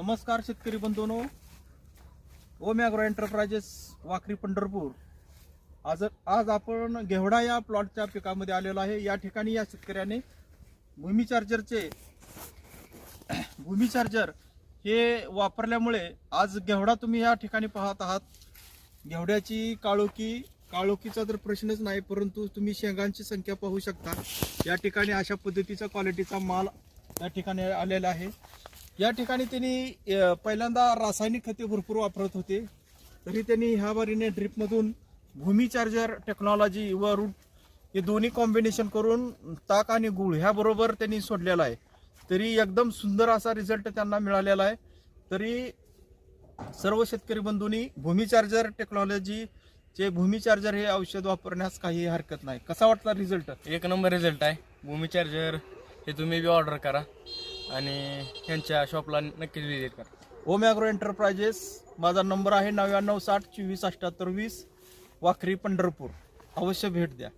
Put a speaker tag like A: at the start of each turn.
A: नमस्कार शेतकरी बंधूंनो, ओम agro enterprises Wakhari Pandharpur. आज आपण घेवडा या प्लॉटच्या पिकामध्ये आलेलो आहे। या ठिकाणी या शेतकऱ्याने भूमिचार्जर हे वापरल्यामुळे आज घेवडा तुम्ही या ठिकाणी पाहत आहात। घेवड्याची काळोखीचा तर प्रश्नच नाही, परंतु तुम्ही शेंगांची संख्या पाहू शकता। या ठिकाणी अशा पद्धतीचा क्वालिटीचा माल या ठिकाणी आलेला आहे। या ठिकाणी त्यांनी पहिल्यांदा रासायनिक खते भरपूर वापरत होते, तरी त्यांनी ह्या बारीने ड्रिपमधून भूमिचार्जर टेक्नॉलॉजी व रूट हे दोन्ही कॉम्बिनेशन करून ताक आणि गूळ ह्याबरोबर त्यांनी सोडलेला आहे। तरी एकदम सुंदर असा रिझल्ट त्यांना मिळालेला आहे। तरी सर्व शेतकरी बंधूंनी भूमिचार्जर टेक्नॉलॉजीचे भूमिचार्जर हे औषध वापरण्यास काही हरकत नाही। कसा वाटला रिझल्ट?
B: एक नंबर रिझल्ट आहे। भूमिचार्जर हे तुम्ही बी ऑर्डर करा आणि त्यांच्या शॉपला नक्कीच विजिट करा।
A: ओम ॲग्रो एंटरप्राइजेस, माझा नंबर आहे 9960 2478 20, वाखरी पंढरपूर। अवश्य भेट द्या।